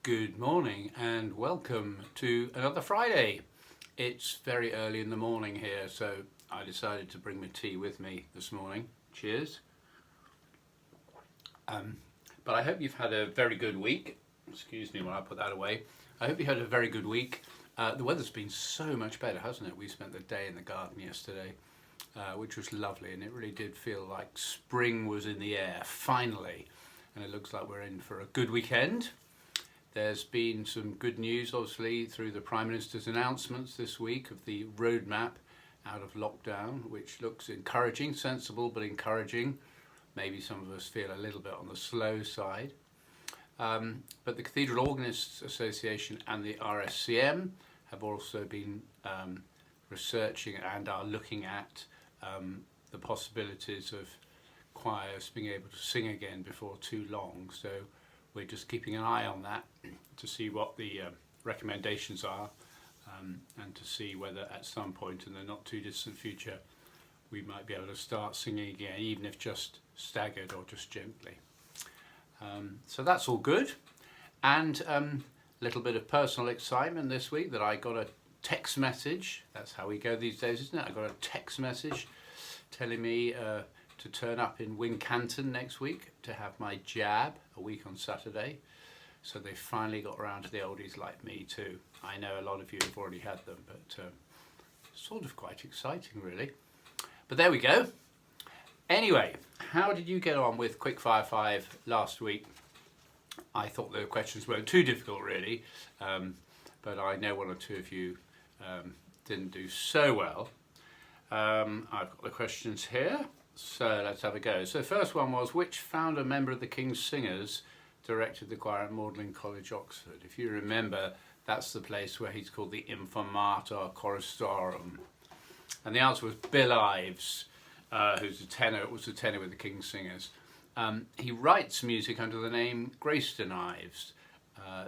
Good morning and welcome to another Friday. It's very early in the morning here, so I decided to bring my tea with me this morning. Cheers. But I hope you've had a very good week. Excuse me while I put that away. I hope you had a very good week. The weather's been so much better, hasn't it? We spent the day in the garden yesterday, which was lovely, and it really did feel like spring was in the air, finally. And it looks like we're in for a good weekend. There's been some good news, obviously, through the Prime Minister's announcements this week of the roadmap out of lockdown, which looks encouraging, sensible but encouraging. Maybe some of us feel a little bit on the slow side. But the Cathedral Organists Association and the RSCM have also been researching and are looking at the possibilities of choirs being able to sing again before too long. So we're just keeping an eye on that to see what the recommendations are and to see whether at some point in the not too distant future we might be able to start singing again, even if just staggered or just gently. So that's all good. And a little bit of personal excitement this week that I got a text message. That's how we go these days, isn't it? I got a text message telling me to turn up in Wincanton next week to have my jab a week on Saturday. So they finally got around to the oldies like me too. I know a lot of you have already had them, but sort of quite exciting really. But there we go. Anyway, how did you get on with Quickfire 5 last week? I thought the questions weren't too difficult really, but I know one or two of you didn't do so well. I've got the questions here. So let's have a go. So the first one was, which founder member of the King's Singers directed the choir at Magdalen College, Oxford? If you remember, that's the place where he's called the Informator Choristorum. And the answer was Bill Ives, who's a tenor, was a tenor with the King's Singers. He writes music under the name Grayston Ives.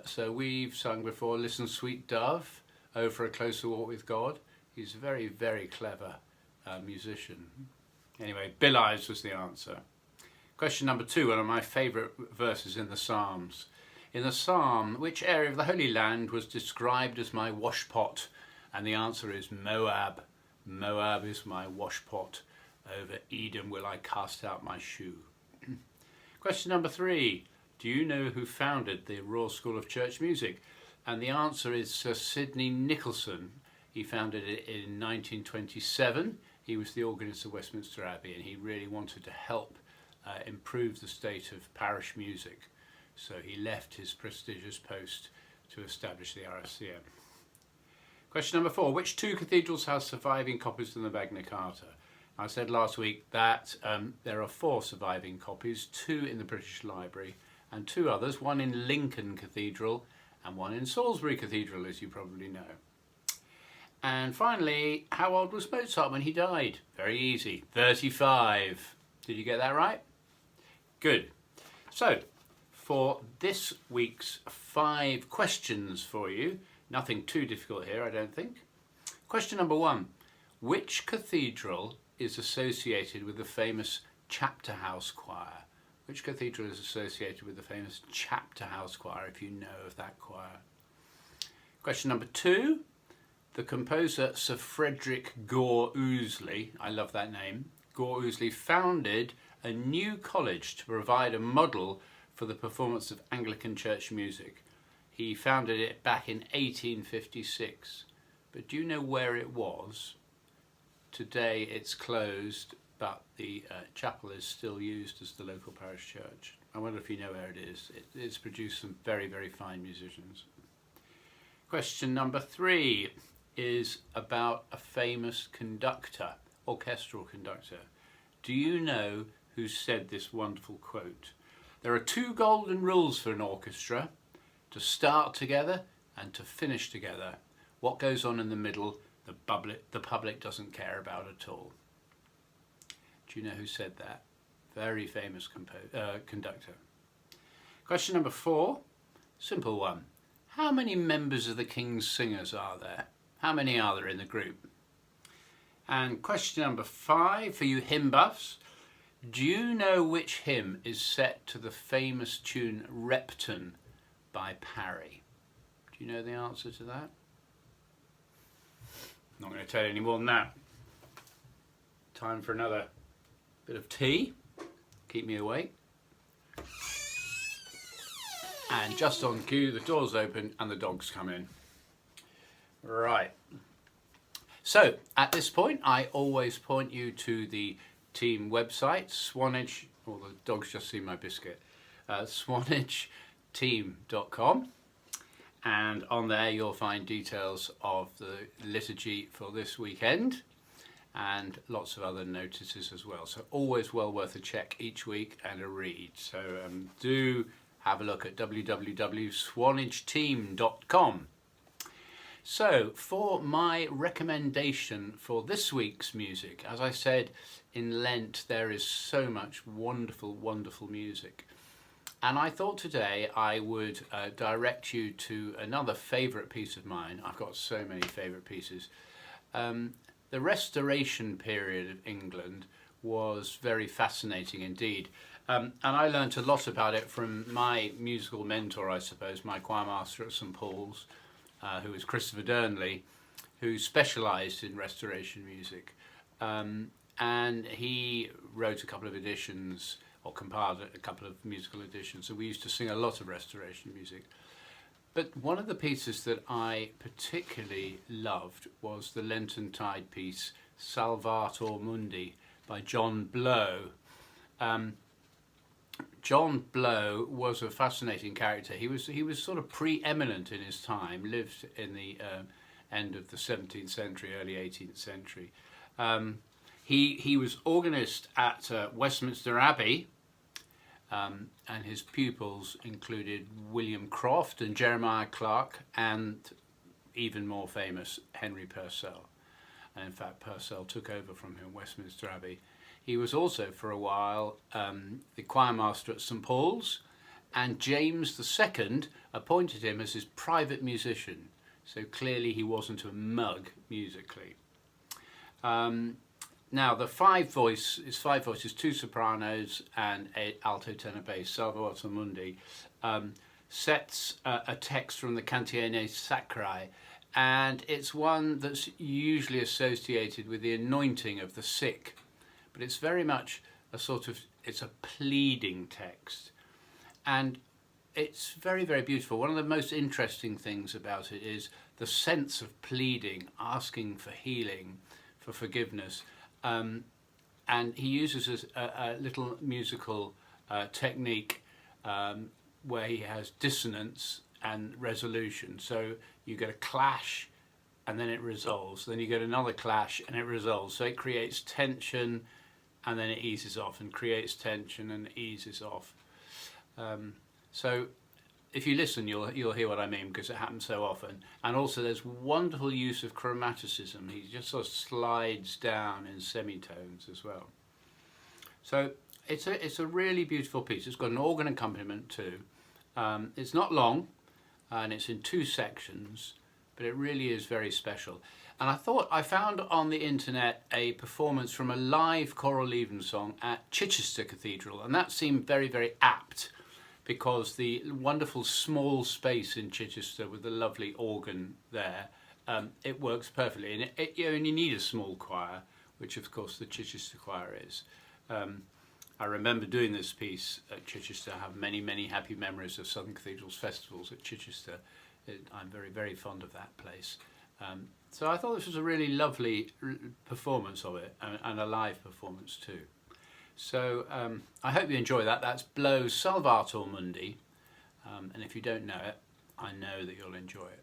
So we've sung before, Listen Sweet Dove, Oh for a Closer Walk with God. He's a very, very clever musician. Anyway, Bill Ives was the answer. Question number 2, one of my favourite verses in the Psalms. In the Psalm, which area of the Holy Land was described as my washpot? And the answer is Moab. Moab is my washpot. Over Edom will I cast out my shoe. Question number 3. Do you know who founded the Royal School of Church Music? And the answer is Sir Sidney Nicholson. He founded it in 1927. He was the organist of Westminster Abbey, and he really wanted to help improve the state of parish music. So he left his prestigious post to establish the RSCM. Question number 4. Which 2 cathedrals have surviving copies of the Magna Carta? I said last week that there are 4 surviving copies, 2 in the British Library and 2 others, one in Lincoln Cathedral and one in Salisbury Cathedral, as you probably know. And finally, how old was Mozart when he died? Very easy, 35. Did you get that right? Good. So, for this week's 5 questions for you, nothing too difficult here, I don't think. Question number 1. Which cathedral is associated with the famous Chapter House Choir? Which cathedral is associated with the famous Chapter House Choir, if you know of that choir? Question number 2. The composer Sir Frederick Gore-Ouseley, I love that name, Gore-Ouseley founded a new college to provide a model for the performance of Anglican church music. He founded it back in 1856. But do you know where it was? Today it's closed, but the chapel is still used as the local parish church. I wonder if you know where it is. It's produced some very, very fine musicians. Question number 3 is about a famous conductor, orchestral conductor. Do you know who said this wonderful quote? There are 2 golden rules for an orchestra: to start together and to finish together. What goes on in the middle, the public doesn't care about at all. Do you know who said that? Very famous conductor. Question number 4, simple one. How many members of the King's Singers are there? How many are there in the group? And question number 5 for you hymn buffs. Do you know which hymn is set to the famous tune Repton by Parry. Do you know the answer to that? Not going to tell you any more than that. Time for another bit of tea. Keep me awake. And just on cue, the doors open and the dogs come in. Right. So, at this point, I always point you to the team website, Swanage, or the dog's just seen my biscuit, swanageteam.com. And on there you'll find details of the liturgy for this weekend and lots of other notices as well. So always well worth a check each week and a read. So do have a look at www.swanageteam.com. So for my recommendation for this week's music, as I said, in Lent there is so much wonderful, wonderful music. And I thought today I would direct you to another favourite piece of mine. I've got so many favourite pieces. The Restoration period of England was very fascinating indeed. And I learnt a lot about it from my musical mentor, I suppose, my choir master at St Paul's, who was Christopher Durnley, who specialised in Restoration music. And he wrote a couple of editions, or compiled a couple of musical editions, so we used to sing a lot of Restoration music. But one of the pieces that I particularly loved was the Lenten Tide piece, Salvator Mundi, by John Blow. John Blow was a fascinating character. He was sort of preeminent in his time, lived in the end of the 17th century, early 18th century. He was organist at Westminster Abbey, and his pupils included William Croft and Jeremiah Clarke, and even more famous, Henry Purcell. And in fact, Purcell took over from him at Westminster Abbey. He was also, for a while, the choir master at St Paul's, and James II appointed him as his private musician. So clearly he wasn't a mug musically. Now the five voices, 2 sopranos and an alto tenor bass, Salvator Mundi, sets a text from the Cantiene Sacrae, and it's one that's usually associated with the anointing of the sick, but it's very much it's a pleading text, and it's very, very beautiful. One of the most interesting things about it is the sense of pleading, asking for healing, for forgiveness. And he uses a little musical technique where he has dissonance and resolution. So you get a clash and then it resolves. Then you get another clash and it resolves. So it creates tension and then it eases off, and creates tension and eases off. So if you listen, you'll hear what I mean, because it happens so often. And also there's wonderful use of chromaticism. He just sort of slides down in semitones as well. So it's a really beautiful piece. It's got an organ accompaniment too. It's not long, and it's in 2 sections, but it really is very special. And I found on the internet a performance from a live choral evensong at Chichester Cathedral, and that seemed very, very apt, because the wonderful small space in Chichester with the lovely organ there, it works perfectly. And you only need a small choir, which of course the Chichester choir is. I remember doing this piece at Chichester. I have many, many happy memories of Southern Cathedrals festivals at Chichester. I'm very, very fond of that place. So I thought this was a really lovely performance of it, and a live performance too. So I hope you enjoy that. That's Blow's Salvator Mundi, and if you don't know it, I know that you'll enjoy it.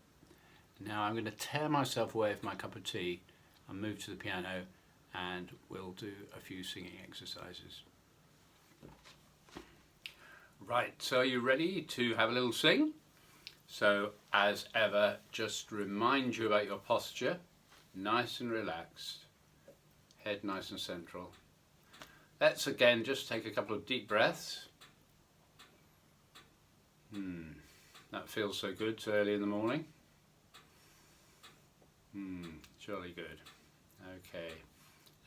Now I'm going to tear myself away with my cup of tea and move to the piano, and we'll do a few singing exercises. Right, so are you ready to have a little sing? So as ever, just remind you about your posture, nice and relaxed, head nice and central. Let's again just take a couple of deep breaths. That feels so good so early in the morning. Jolly good. Okay.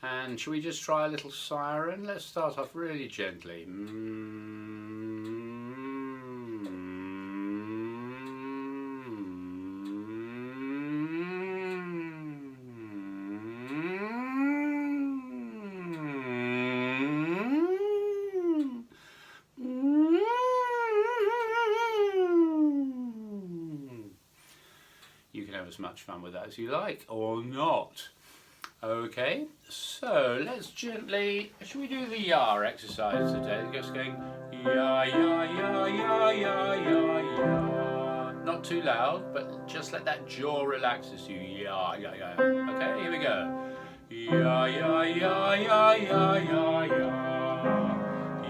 And shall we just try a little siren? Let's start off really gently. have as much fun with that as you like, or not. Okay, so let's gently, should we do the ya exercise today? Just going ya, ya, ya, ya, ya, ya, ya. Not too loud, but just let that jaw relax as you ya, ya, ya. Okay, here we go. Ya, ya, ya, ya, ya, ya, ya.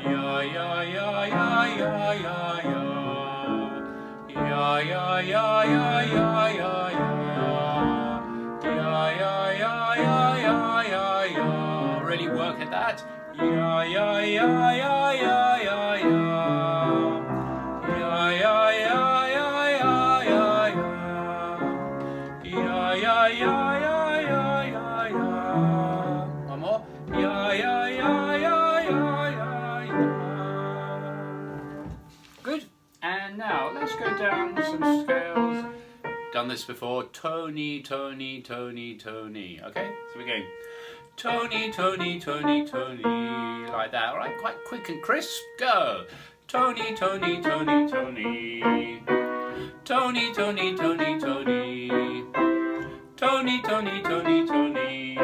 Ya, ya, ya, ya, ya, ya, ya. Ya, ya, ya, ya, ya, ya, ya. Ya, ya, ya, ya, ya, ya, ya. Really work at that. Ya, ya, ya, ya, ya, ya, ya. Ya, ya, ya, ya, ya, ya, ya. Ya, ya, ya, ya, ya, ya, ya. One more. Ya, ya, ya, ya, ya, ya, ya. Good. And now let's go down some scales. Done this before. Tony, Tony, Tony, Tony. Okay, so we're going Tony, Tony, Tony, Tony, like that. All right, quite quick and crisp. Go. Tony, Tony, Tony, Tony. Tony, Tony, Tony, Tony. Tony, Tony, Tony, Tony.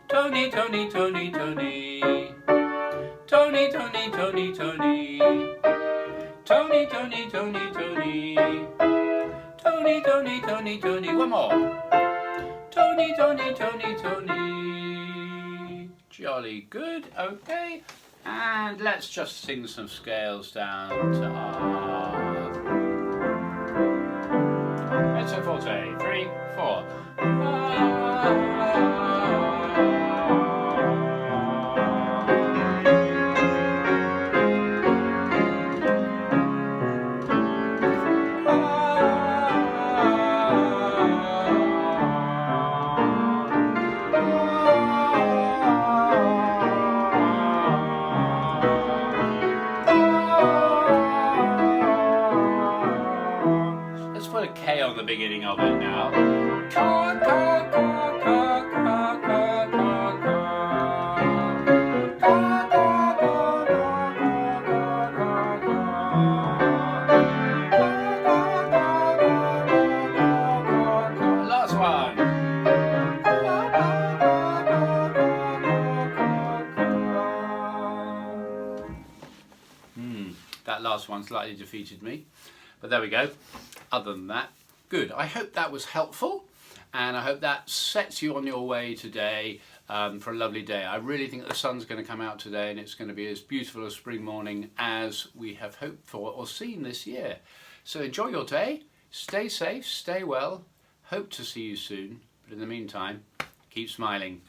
Tony, Tony, Tony, Tony. Tony, Tony, Tony, Tony. Tony, Tony, Tony, Tony. Tony, Tony, Tony, Tony. One more. Tony, Tony, Tony, Tony. Jolly good. Okay. And let's just sing some scales down to R. Mezzo forte. 3, 4. Let's put a K on the beginning of it now. Ka, ka, ka, ka, ka, ka, ka, ka. Last one. That last one slightly defeated me, but there we go. Other than that, good. I hope that was helpful, and I hope that sets you on your way today for a lovely day. I really think the sun's going to come out today, and it's going to be as beautiful a spring morning as we have hoped for or seen this year. So enjoy your day, stay safe, stay well, hope to see you soon, but in the meantime, keep smiling.